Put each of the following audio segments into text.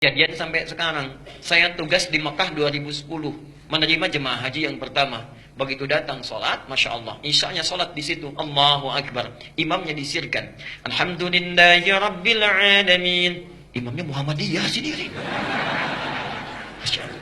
Kejadian sampai sekarang. Saya tugas di Mekah 2010, menerima jemaah haji yang pertama. Begitu datang sholat, Masya Allah, isya'nya sholat di situ, Allahu Akbar. Imamnya disirkan, Alhamdulillahi Rabbil Alamin. Imamnya Muhammadiyah sendiri. Masya Allah.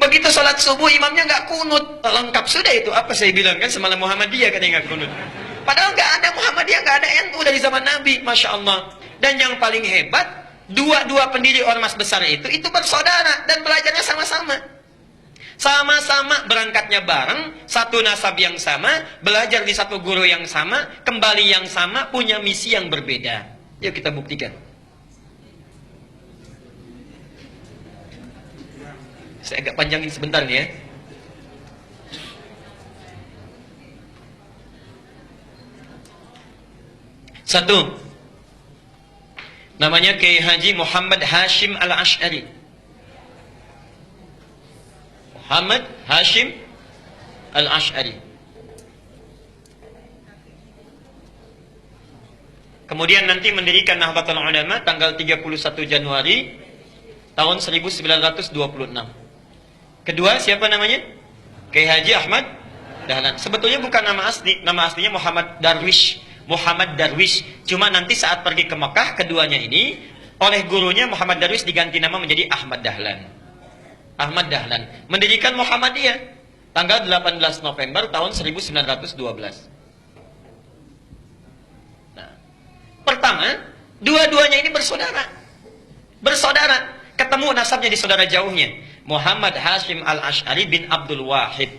Begitu sholat subuh, imamnya nggak kunut. Lengkap sudah itu. Apa saya bilang kan, semalam Muhammadiyah kan yang nggak kunut. Padahal nggak ada Muhammadiyah, nggak ada NU dari zaman Nabi, Masya Allah. Dan yang paling hebat, dua pendiri ormas besar itu bersaudara dan belajarnya sama-sama. Sama-sama berangkatnya bareng, satu nasab yang sama, belajar di satu guru yang sama, kembali yang sama, punya misi yang berbeda. Yuk kita buktikan. Saya agak panjangin sebentar nih ya. Satu, namanya Kiai Haji Muhammad Hashim Al-Ash'ari. Muhammad Hashim Al-Ash'ari. Kemudian nanti mendirikan Nahdlatul Ulama tanggal 31 Januari tahun 1926. Kedua, siapa namanya? Kiai Haji Ahmad Dahlan. Sebetulnya bukan nama asli, nama aslinya Muhammad Darwish. Muhammad Darwish. Cuma nanti saat pergi ke Mekah, keduanya ini oleh gurunya Muhammad Darwish diganti nama menjadi Ahmad Dahlan. Ahmad Dahlan mendirikan Muhammadiyah tanggal 18 November tahun 1912. Nah, pertama, dua-duanya ini bersaudara. Bersaudara, ketemu nasabnya di saudara jauhnya. Muhammad Hashim Al-Ash'ari bin Abdul Wahid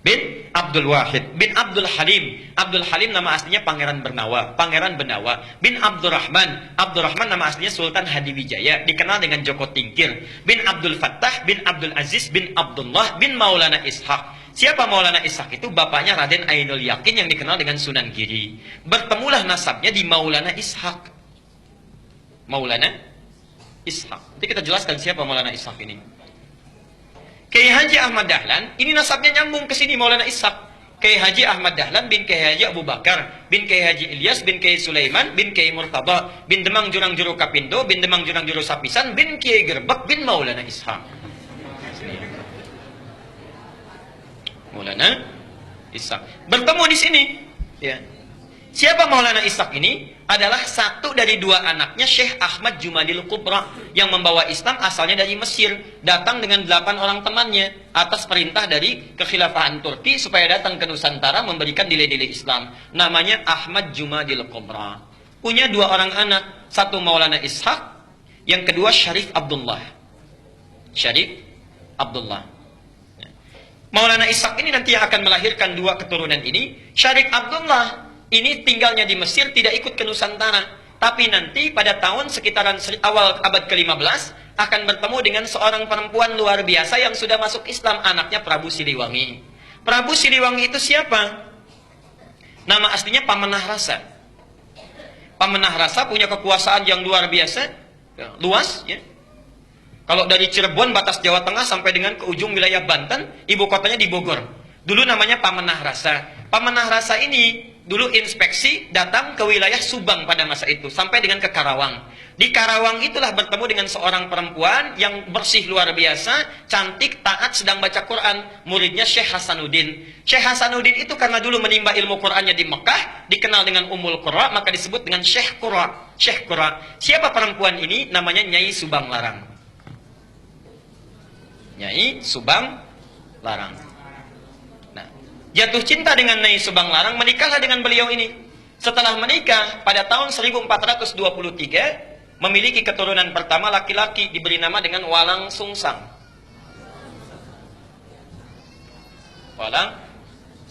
bin Abdul Wahid bin Abdul Halim. Abdul Halim nama aslinya Pangeran Bernawa, Pangeran Benawa bin Abdurrahman. Abdurrahman nama aslinya Sultan Hadiwijaya, dikenal dengan Joko Tingkir. Bin Abdul Fattah bin Abdul Aziz bin Abdullah bin Maulana Ishaq. Siapa Maulana Ishaq itu? Bapaknya Raden Ainul Yakin yang dikenal dengan Sunan Giri. Bertemulah nasabnya di Maulana Ishaq. Maulana Ishaq. Nanti kita jelaskan siapa Maulana Ishaq ini. Kiai Haji Ahmad Dahlan, ini nasabnya nyambung ke sini Maulana Ishaq. Kiai Haji Ahmad Dahlan bin Kiai Haji Abu Bakar, bin Kiai Haji Ilyas, bin Kiai Sulaiman, bin Kiai Murtada, bin Demang Jurang Juru Kapindo, bin Demang Jurang Juru Sapisan, bin Kiai Gerbek, bin Maulana Ishaq. Maulana Ishaq. Bertemu di sini. Ya. Siapa Maulana Ishaq ini? Adalah satu dari dua anaknya Syekh Ahmad Jumadil Kubra yang membawa Islam, asalnya dari Mesir, datang dengan 8 orang temannya atas perintah dari kekhilafahan Turki supaya datang ke Nusantara memberikan nilai-nilai Islam. Namanya Ahmad Jumadil Kubra. Punya 2 orang anak, satu Maulana Ishaq, yang kedua Syarif Abdullah. Syarif Abdullah. Maulana Ishaq ini nanti yang akan melahirkan 2 keturunan ini. Syarif Abdullah ini tinggalnya di Mesir, tidak ikut ke Nusantara. Tapi nanti pada tahun sekitaran awal abad ke-15 akan bertemu dengan seorang perempuan luar biasa yang sudah masuk Islam, anaknya Prabu Siliwangi. Prabu Siliwangi itu siapa? Nama aslinya Pamenah Rasa. Pamenah Rasa punya kekuasaan yang luar biasa, luas ya. Kalau dari Cirebon batas Jawa Tengah sampai dengan ke ujung wilayah Banten, ibu kotanya di Bogor. Dulu namanya Pamenah Rasa. Pamenah Rasa ini dulu inspeksi datang ke wilayah Subang pada masa itu sampai dengan ke Karawang. Di Karawang itulah bertemu dengan seorang perempuan yang bersih luar biasa, cantik, taat, sedang baca Quran. Muridnya Syekh Hasanuddin. Syekh Hasanuddin itu karena dulu menimba ilmu Qurannya di Mekah, dikenal dengan Ummul Qura, maka disebut dengan Syekh Qura. Syekh Qura. Siapa perempuan ini? Namanya Nyai Subang Larang. Nyai Subang Larang. Jatuh cinta dengan Nyai Subang Larang, menikahlah dengan beliau ini. Setelah menikah, pada tahun 1423, memiliki keturunan pertama laki-laki, diberi nama dengan Walang Sungsang. Walang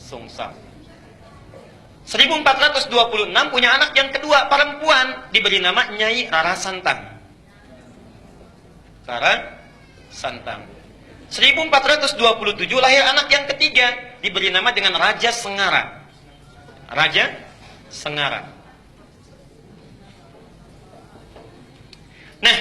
Sungsang. 1426 punya anak yang kedua, perempuan, diberi nama Nyai Rara Santang. Rara Santang. 1427 lahir anak yang ketiga, diberi nama dengan Raja Sengara. Raja Sengara. Nah,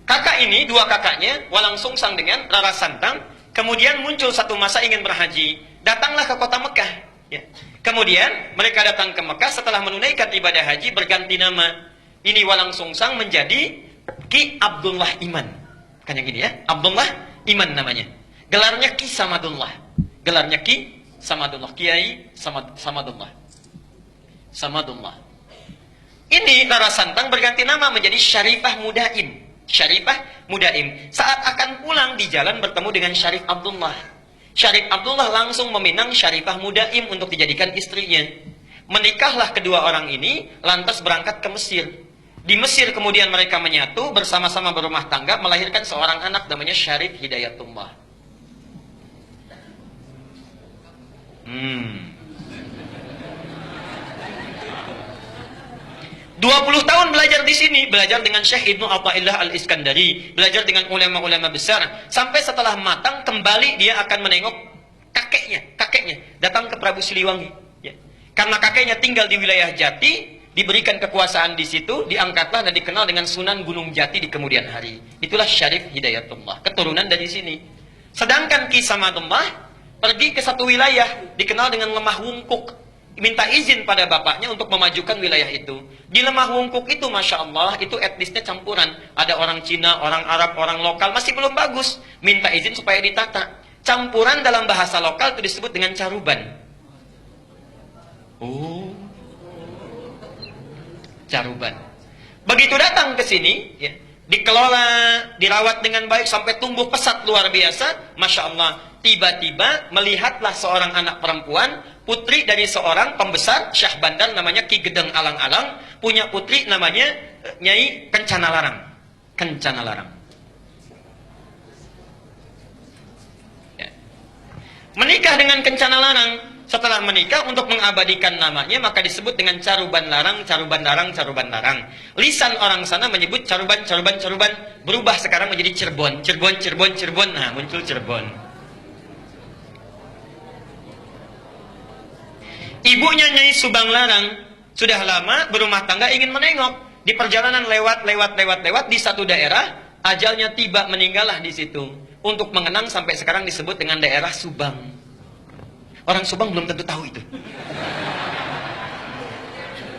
kakak ini, 2 kakaknya, Walang Sungsang dengan Rara Santang, kemudian muncul satu masa ingin berhaji. Datanglah ke kota Mekah. Ya. Kemudian mereka datang ke Mekah setelah menunaikan ibadah haji, berganti nama. Ini Walang Sungsang menjadi Ki Abdullah Iman. Kan yang ini ya, Abdullah Iman namanya. Gelarnya Ki Samadullah. Gelarnya Ki Samadullah, Kiai Samadullah. Samadullah. Ini Rara Santang berganti nama menjadi Syarifah Mudaim. Syarifah Mudaim. Saat akan pulang di jalan bertemu dengan Syarif Abdullah. Syarif Abdullah langsung meminang Syarifah Mudaim untuk dijadikan istrinya. Menikahlah kedua orang ini, lantas berangkat ke Mesir. Di Mesir kemudian mereka menyatu, bersama-sama berumah tangga, melahirkan seorang anak namanya Syarif Hidayatullah. 20 tahun belajar di sini, belajar dengan Syekh Ibnu Athaillah Al-Iskandari, belajar dengan ulama-ulama besar, sampai setelah matang kembali dia akan menengok kakeknya datang ke Prabu Siliwangi. Ya. Karena kakeknya tinggal di wilayah Jati, diberikan kekuasaan di situ, diangkatlah dan dikenal dengan Sunan Gunung Jati di kemudian hari. Itulah Syarif Hidayatullah, keturunan dari sini. Sedangkan Ki Samadullah pergi ke satu wilayah dikenal dengan Lemah Wungkuk. Minta izin pada bapaknya untuk memajukan wilayah itu. Di Lemah Wungkuk itu, Masya Allah, itu etnisnya campuran. Ada orang Cina, orang Arab, orang lokal, masih belum bagus. Minta izin supaya ditata. Campuran dalam bahasa lokal itu disebut dengan caruban. Oh, caruban. Begitu datang ke sini, ya, dikelola, dirawat dengan baik sampai tumbuh pesat luar biasa. Masya Allah, tiba-tiba melihatlah seorang anak perempuan, putri dari seorang pembesar Syah Bandar namanya Ki Gedeng Alang-Alang, punya putri namanya Nyai Kencana Larang. Kencana Larang. Ya. Menikah dengan Kencana Larang. Setelah menikah, untuk mengabadikan namanya, maka disebut dengan Caruban Larang, Caruban Larang, Caruban Larang. Lisan orang sana menyebut Caruban, Caruban, Caruban. Berubah sekarang menjadi Cirebon, Cirebon, Cirebon, Cirebon. Nah, muncul Cirebon. Ibunya Nyai Subang Larang sudah lama berumah tangga, ingin menengok. Di perjalanan lewat di satu daerah, ajalnya tiba, meninggallah di situ. Untuk mengenang sampai sekarang disebut dengan daerah Subang. Orang Subang belum tentu tahu itu.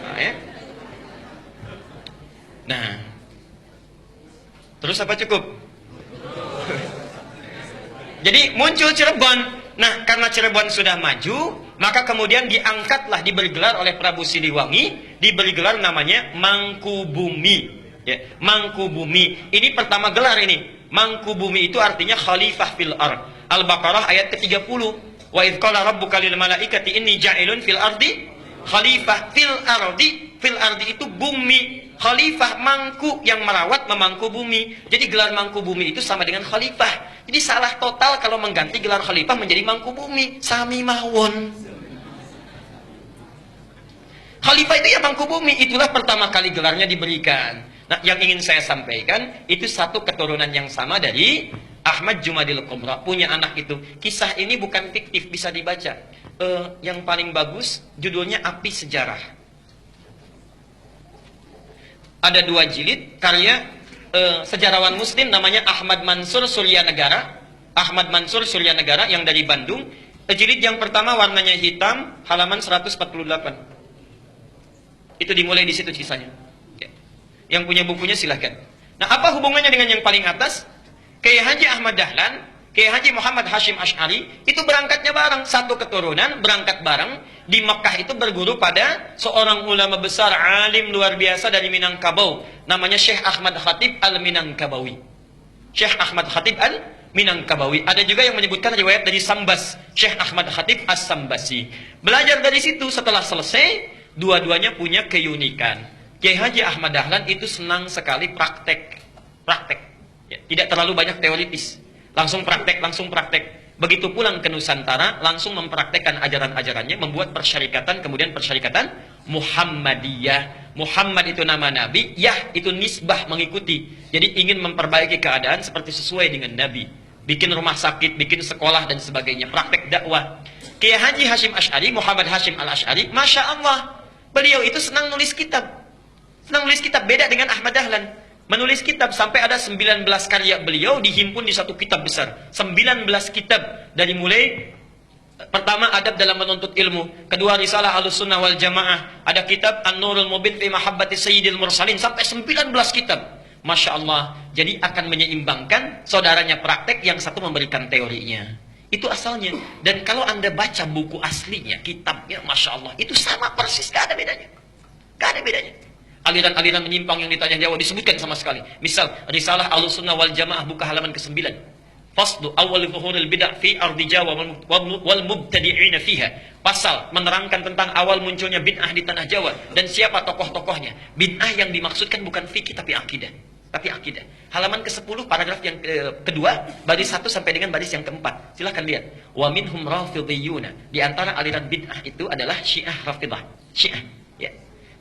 Nah, ya. Nah, terus apa cukup? Jadi muncul Cirebon. Nah, karena Cirebon sudah maju, maka kemudian diangkatlah, diberi gelar oleh Prabu Siliwangi, diberi gelar namanya Mangkubumi. Ya, Mangkubumi. Ini pertama gelar ini. Mangkubumi itu artinya khalifah fil ard. Al-Baqarah ayat ke-30. Wa idz qala rabbuka lil malaikati inni ja'ilun fil ardi khalifah. Fil ardi itu bumi. Khalifah, mangku, yang merawat, memangku bumi. Jadi gelar mangku bumi itu sama dengan khalifah. Jadi salah total kalau mengganti gelar khalifah menjadi mangku bumi. Sami mawon. Khalifah itu ya mangku bumi. Itulah pertama kali gelarnya diberikan. Nah, yang ingin saya sampaikan, itu satu keturunan yang sama dari Ahmad Jumadil Kubra, punya anak itu. Kisah ini bukan fiktif, bisa dibaca. Yang paling bagus, judulnya Api Sejarah. Ada 2 jilid, karya sejarawan muslim namanya Ahmad Mansur Suryanegara. Ahmad Mansur Suryanegara yang dari Bandung. Jilid yang pertama warnanya hitam, halaman 148. Itu dimulai di situ kisahnya. Yang punya bukunya silahkan. Nah, apa hubungannya dengan yang paling atas? Kiai Haji Ahmad Dahlan, Kiai Haji Muhammad Hashim Asy'ari, itu berangkatnya bareng, satu keturunan, berangkat bareng. Di Mekah itu berguru pada seorang ulama besar, alim luar biasa dari Minangkabau, namanya Syekh Ahmad Khatib Al-Minangkabawi. Syekh Ahmad Khatib Al-Minangkabawi. Ada juga yang menyebutkan riwayat dari Sambas, Syekh Ahmad Khatib As-Sambasi. Belajar dari situ, setelah selesai, dua-duanya punya keunikan. Kiai Haji Ahmad Dahlan itu senang sekali praktek. Ya, tidak terlalu banyak teoritis. Langsung praktek. Begitu pulang ke Nusantara, langsung mempraktekkan ajaran-ajarannya, membuat persyarikatan, kemudian persyarikatan Muhammadiyah. Muhammad itu nama Nabi, Yah itu nisbah, mengikuti. Jadi ingin memperbaiki keadaan seperti sesuai dengan Nabi. Bikin rumah sakit, bikin sekolah, dan sebagainya. Praktek dakwah. Kiai Haji Hashim Asy'ari, Muhammad Hashim Al-Asy'ari, Masya Allah, beliau itu senang nulis kitab. Beda dengan Ahmad Dahlan. Menulis kitab sampai ada 19 karya beliau dihimpun di satu kitab besar. 19 kitab, dari mulai pertama adab dalam menuntut ilmu, kedua risalah Ahlussunnah wal Jamaah, ada kitab An-Nurul Mubin fi Mahabbati Sayyidil Mursalin, sampai 19 kitab. Masya Allah. Jadi akan menyeimbangkan, saudaranya praktek, yang satu memberikan teorinya. Itu asalnya. Dan kalau Anda baca buku aslinya, kitabnya, Masya Allah, itu sama persis, gak ada bedanya. Gak ada bedanya. Aliran-aliran menyimpang yang ditanya jawab disebutkan sama sekali. Misal, Risalah Ahlussunnah wal Jamaah buka halaman ke-9. Faslu awal zuhuril bid'ah fi ardi Jawa wal mubtadi'ina fiha. Pasal menerangkan tentang awal munculnya bid'ah di tanah Jawa dan siapa tokoh-tokohnya. Bid'ah yang dimaksudkan bukan fikih tapi akidah. Tapi akidah. Halaman ke-10 paragraf yang kedua, baris 1 sampai dengan baris yang keempat. Silahkan lihat. Wa minhum rafidhiyuna. Di antara aliran bid'ah itu adalah Syiah Rafidah. Syiah. Ya.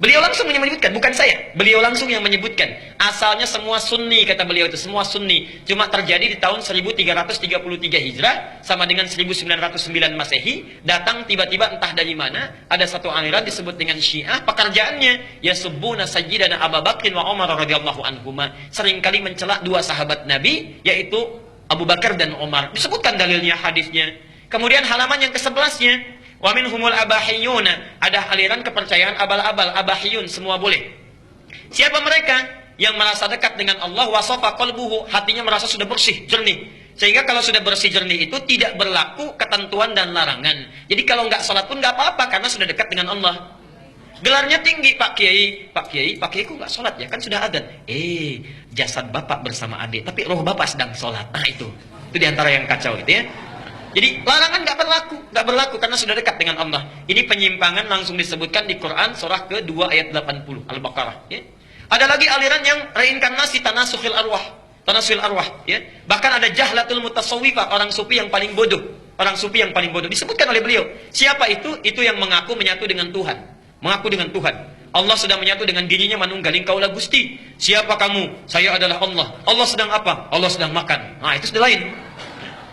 Beliau langsung menyebutkan, bukan saya. Beliau langsung yang menyebutkan. Asalnya semua sunni, kata beliau itu. Semua sunni. Cuma terjadi di tahun 1333 Hijrah, sama dengan 1909 Masehi. Datang tiba-tiba entah dari mana, ada satu aliran disebut dengan Syiah. Pekerjaannya, yasubbuna sayyidana Abu Bakr wa Umar radhiyallahu anhuma. Seringkali mencela dua sahabat Nabi, yaitu Abu Bakar dan Umar. Disebutkan dalilnya, hadisnya. Kemudian halaman yang ke-11-nya, wa minhumul abahiyuna, ada aliran kepercayaan abal-abal, abahiyun, semua boleh. Siapa mereka? Yang merasa dekat dengan Allah, wasafa qalbuhu, hatinya merasa sudah bersih, jernih. Sehingga kalau sudah bersih jernih itu tidak berlaku ketentuan dan larangan. Jadi kalau nggak sholat pun nggak apa-apa karena sudah dekat dengan Allah. Gelarnya tinggi, Pak Kiai. Pak Kiai kok nggak sholat ya? Kan sudah adzan. Jasad bapak bersama adik, tapi roh bapak sedang sholat. Nah itu diantara yang kacau itu ya. Jadi larangan nggak berlaku karena sudah dekat dengan Allah. Ini penyimpangan langsung disebutkan di Quran surah ke-2 ayat 80 Al-Baqarah. Ya. Ada lagi aliran yang reinkarnasi tanasukhil arwah, ya. Bahkan ada jahlatul mutasawwifah, orang sufi yang paling bodoh, disebutkan oleh beliau. Siapa itu? Itu yang mengaku menyatu dengan Tuhan, Allah sudah menyatu dengan dirinya, manunggaling kaulah Gusti. Siapa kamu? Saya adalah Allah. Allah sedang apa? Allah sedang makan. Nah itu sudah lain.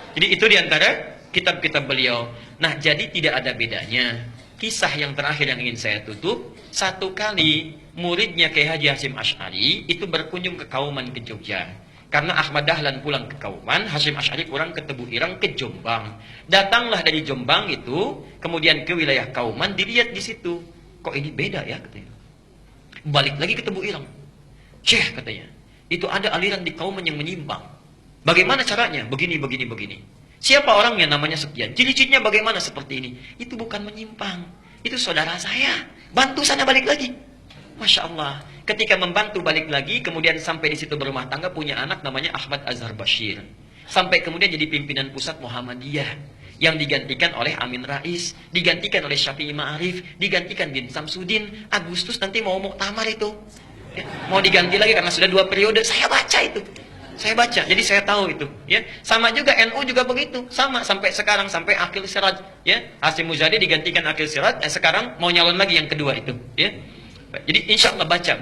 Jadi itu diantara kitab-kitab beliau. Nah, jadi tidak ada bedanya. Kisah yang terakhir yang ingin saya tutup, satu kali muridnya Kiai Haji Hasyim Asy'ari itu berkunjung ke Kauman ke Jogja. Karena Ahmad Dahlan pulang ke Kauman, Hasyim Asy'ari pulang ke Tebu Ireng ke Jombang. Datanglah dari Jombang itu, kemudian ke wilayah Kauman, dilihat di situ. Kok ini beda ya katanya. Balik lagi ke Tebu Ireng. Syekh katanya, itu ada aliran di Kauman yang menyimpang. Bagaimana caranya? Begini. Siapa orangnya? Namanya sekian. Ciri-cirinya bagaimana seperti ini? Itu bukan menyimpang. Itu saudara saya. Bantu sana balik lagi. Masya Allah. Ketika membantu balik lagi, kemudian sampai di situ berumah tangga, punya anak namanya Ahmad Azhar Bashir. Sampai kemudian jadi pimpinan pusat Muhammadiyah. Yang digantikan oleh Amin Rais, digantikan oleh Syafi'i Ma'arif, digantikan Din Samsudin. Agustus nanti mau muktamar itu. Ya, mau diganti lagi karena sudah 2 periode. Saya baca itu. Jadi saya tahu itu, ya. Sama juga NU juga begitu, sama sampai sekarang, sampai Aqil Siraj, ya. Hasyim Muzadi digantikan Aqil Siraj, sekarang mau nyalon lagi yang kedua itu, ya. Jadi insya Allah baca.